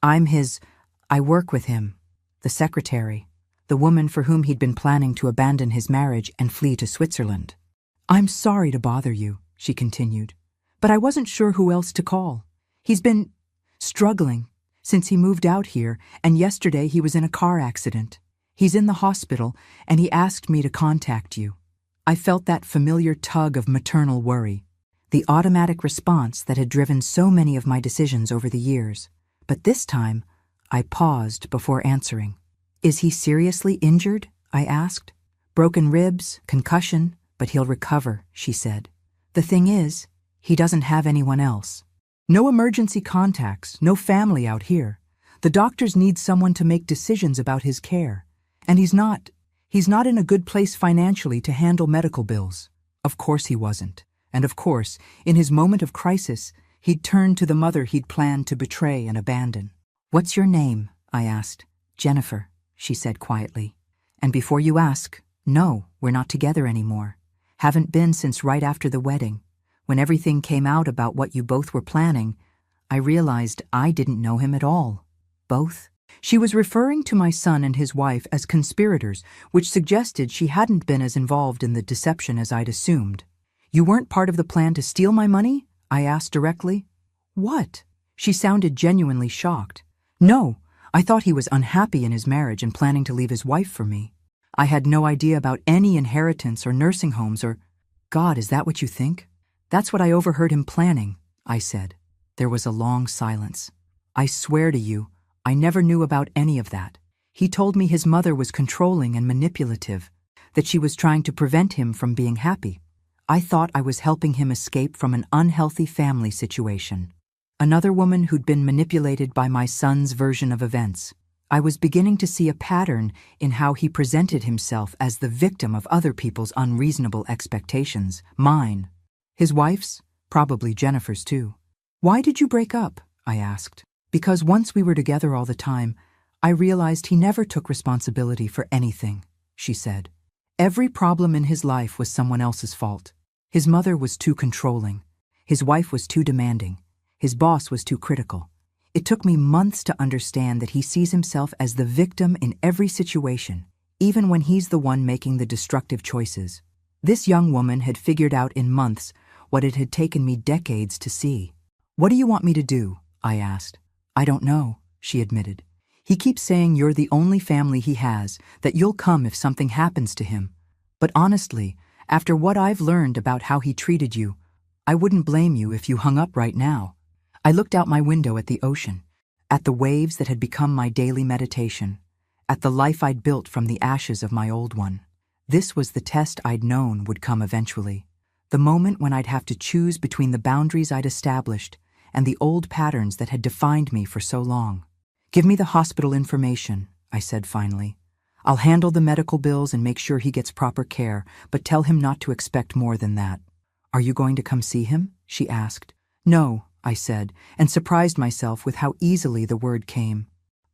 I work with him." The secretary, the woman for whom he'd been planning to abandon his marriage and flee to Switzerland. "I'm sorry to bother you," she continued, "but I wasn't sure who else to call. He's been struggling since he moved out here, and yesterday he was in a car accident. He's in the hospital, and he asked me to contact you." I felt that familiar tug of maternal worry, the automatic response that had driven so many of my decisions over the years. But this time, I paused before answering. "Is he seriously injured?" I asked. "Broken ribs, concussion, but he'll recover," she said. "The thing is, he doesn't have anyone else. No emergency contacts, no family out here. The doctors need someone to make decisions about his care. And he's not in a good place financially to handle medical bills." Of course he wasn't. And of course, in his moment of crisis, he'd turned to the mother he'd planned to betray and abandon. "What's your name?" I asked. "Jennifer," she said quietly. "And before you ask, no, we're not together anymore. Haven't been since right after the wedding. When everything came out about what you both were planning, I realized I didn't know him at all." "Both?" She was referring to my son and his wife as conspirators, which suggested she hadn't been as involved in the deception as I'd assumed. "You weren't part of the plan to steal my money?" I asked directly. "What?" She sounded genuinely shocked. "No, I thought he was unhappy in his marriage and planning to leave his wife for me. I had no idea about any inheritance or nursing homes or—" "God, is that what you think?" "That's what I overheard him planning," I said. There was a long silence. "I swear to you, I never knew about any of that. He told me his mother was controlling and manipulative, that she was trying to prevent him from being happy. I thought I was helping him escape from an unhealthy family situation. Another woman who'd been manipulated by my son's version of events. I was beginning to see a pattern in how he presented himself as the victim of other people's unreasonable expectations, mine. His wife's, probably Jennifer's too." "Why did you break up?" I asked. "Because once we were together all the time, I realized he never took responsibility for anything," she said. "Every problem in his life was someone else's fault. His mother was too controlling. His wife was too demanding. His boss was too critical. It took me months to understand that he sees himself as the victim in every situation, even when he's the one making the destructive choices. This young woman had figured out in months what it had taken me decades to see." "What do you want me to do?" I asked. "I don't know," she admitted. "He keeps saying you're the only family he has, that you'll come if something happens to him. But honestly, after what I've learned about how he treated you, I wouldn't blame you if you hung up right now." I looked out my window at the ocean, at the waves that had become my daily meditation, at the life I'd built from the ashes of my old one. This was the test I'd known would come eventually, the moment when I'd have to choose between the boundaries I'd established and the old patterns that had defined me for so long. "Give me the hospital information," I said finally. "I'll handle the medical bills and make sure he gets proper care, but tell him not to expect more than that." "Are you going to come see him?" she asked. "No," I said, and surprised myself with how easily the word came.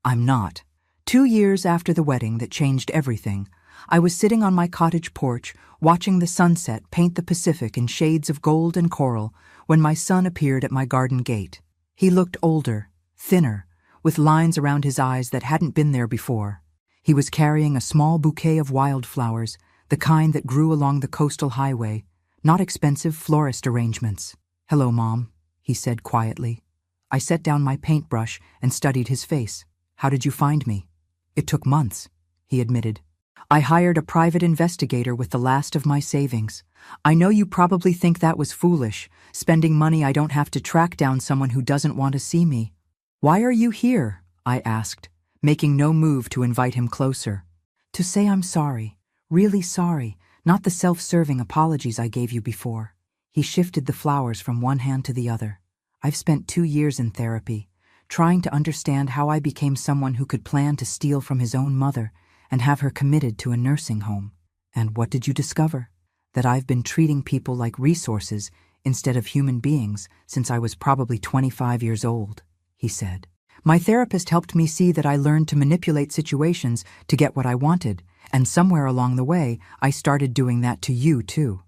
"I'm not." 2 years after the wedding that changed everything, I was sitting on my cottage porch, watching the sunset paint the Pacific in shades of gold and coral, when my son appeared at my garden gate. He looked older, thinner, with lines around his eyes that hadn't been there before. He was carrying a small bouquet of wildflowers, the kind that grew along the coastal highway, not expensive florist arrangements. "Hello, Mom," he said quietly. I set down my paintbrush and studied his face. "How did you find me?" "It took months," he admitted. "I hired a private investigator with the last of my savings. I know you probably think that was foolish, spending money I don't have to track down someone who doesn't want to see me." "Why are you here?" I asked, making no move to invite him closer. "To say I'm sorry, really sorry, not the self-serving apologies I gave you before." He shifted the flowers from one hand to the other. "I've spent 2 years in therapy, trying to understand how I became someone who could plan to steal from his own mother and have her committed to a nursing home. And what did you discover? That I've been treating people like resources instead of human beings since I was probably 25 years old," he said. "My therapist helped me see that I learned to manipulate situations to get what I wanted, and somewhere along the way, I started doing that to you too."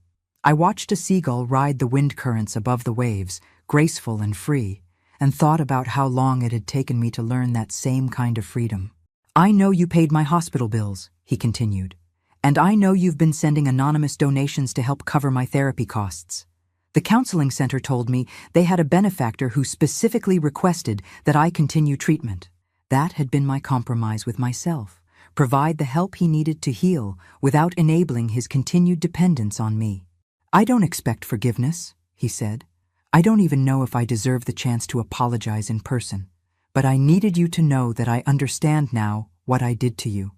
I watched a seagull ride the wind currents above the waves, graceful and free, and thought about how long it had taken me to learn that same kind of freedom. "I know you paid my hospital bills," he continued, "and I know you've been sending anonymous donations to help cover my therapy costs. The counseling center told me they had a benefactor who specifically requested that I continue treatment. That had been my compromise with myself, provide the help he needed to heal without enabling his continued dependence on me. "I don't expect forgiveness," he said. "I don't even know if I deserve the chance to apologize in person. But I needed you to know that I understand now what I did to you,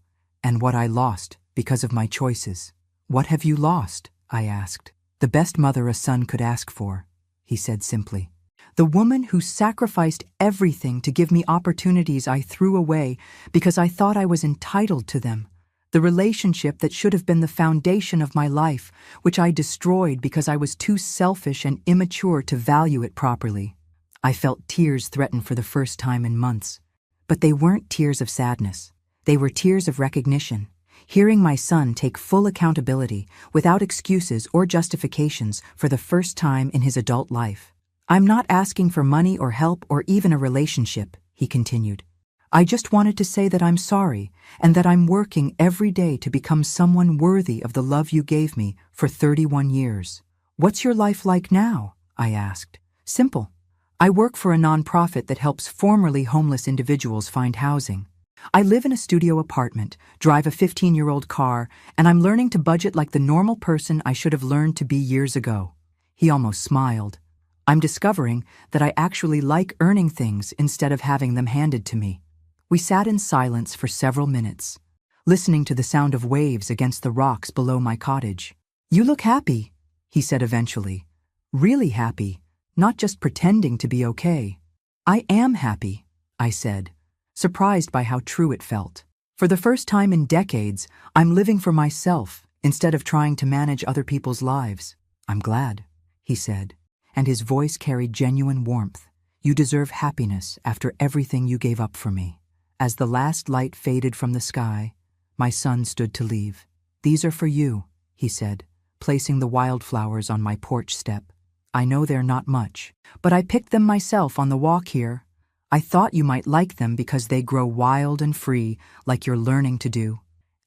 and what I lost because of my choices." "What have you lost?" I asked. "The best mother a son could ask for," he said simply. "The woman who sacrificed everything to give me opportunities I threw away because I thought I was entitled to them. The relationship that should have been the foundation of my life, which I destroyed because I was too selfish and immature to value it properly." I felt tears threaten for the first time in months. But they weren't tears of sadness. They were tears of recognition. Hearing my son take full accountability, without excuses or justifications, for the first time in his adult life. "I'm not asking for money or help or even a relationship," he continued. "I just wanted to say that I'm sorry and that I'm working every day to become someone worthy of the love you gave me for 31 years. "What's your life like now?" I asked. "Simple. I work for a nonprofit that helps formerly homeless individuals find housing. I live in a studio apartment, drive a 15-year-old car, and I'm learning to budget like the normal person I should have learned to be years ago." He almost smiled. "I'm discovering that I actually like earning things instead of having them handed to me." We sat in silence for several minutes, listening to the sound of waves against the rocks below my cottage. "You look happy," he said eventually. "Really happy. Not just pretending to be okay." "I am happy," I said, surprised by how true it felt. "For the first time in decades, I'm living for myself instead of trying to manage other people's lives." "I'm glad," he said, and his voice carried genuine warmth. "You deserve happiness after everything you gave up for me." As the last light faded from the sky, my son stood to leave. "These are for you," he said, placing the wildflowers on my porch step. "I know they're not much, but I picked them myself on the walk here. I thought you might like them because they grow wild and free, like you're learning to do."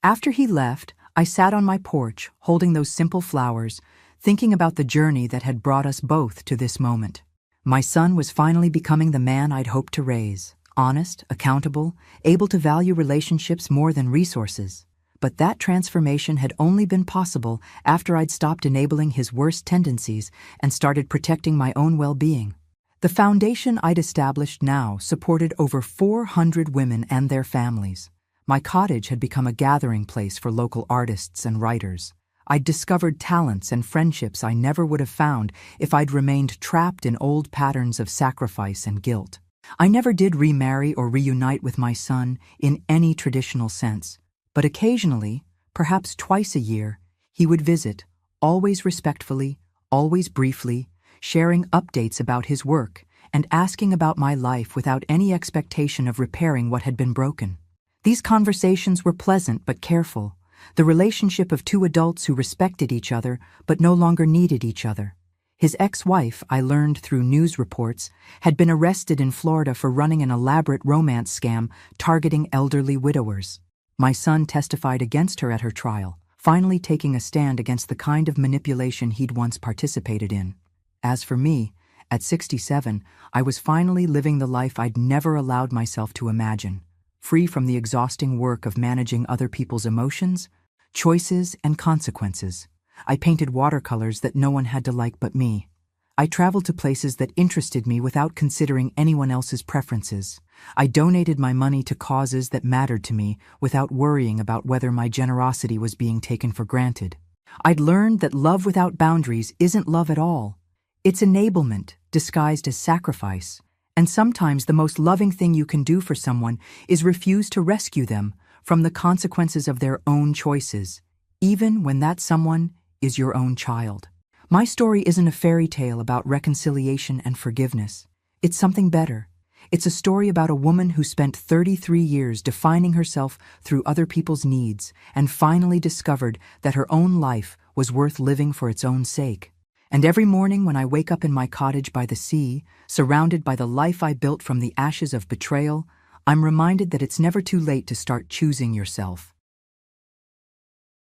After he left, I sat on my porch, holding those simple flowers, thinking about the journey that had brought us both to this moment. My son was finally becoming the man I'd hoped to raise, honest, accountable, able to value relationships more than resources. But that transformation had only been possible after I'd stopped enabling his worst tendencies and started protecting my own well-being. The foundation I'd established now supported over 400 women and their families. My cottage had become a gathering place for local artists and writers. I'd discovered talents and friendships I never would have found if I'd remained trapped in old patterns of sacrifice and guilt. I never did remarry or reunite with my son in any traditional sense. But occasionally, perhaps twice a year, he would visit, always respectfully, always briefly, sharing updates about his work and asking about my life without any expectation of repairing what had been broken. These conversations were pleasant but careful, the relationship of two adults who respected each other but no longer needed each other. His ex-wife, I learned through news reports, had been arrested in Florida for running an elaborate romance scam targeting elderly widowers. My son testified against her at her trial, finally taking a stand against the kind of manipulation he'd once participated in. As for me, at 67, I was finally living the life I'd never allowed myself to imagine, free from the exhausting work of managing other people's emotions, choices, and consequences. I painted watercolors that no one had to like but me. I traveled to places that interested me without considering anyone else's preferences. I donated my money to causes that mattered to me without worrying about whether my generosity was being taken for granted. I'd learned that love without boundaries isn't love at all. It's enablement disguised as sacrifice. And sometimes the most loving thing you can do for someone is refuse to rescue them from the consequences of their own choices, even when that someone is your own child. My story isn't a fairy tale about reconciliation and forgiveness. It's something better. It's a story about a woman who spent 33 years defining herself through other people's needs and finally discovered that her own life was worth living for its own sake. And every morning when I wake up in my cottage by the sea, surrounded by the life I built from the ashes of betrayal, I'm reminded that it's never too late to start choosing yourself.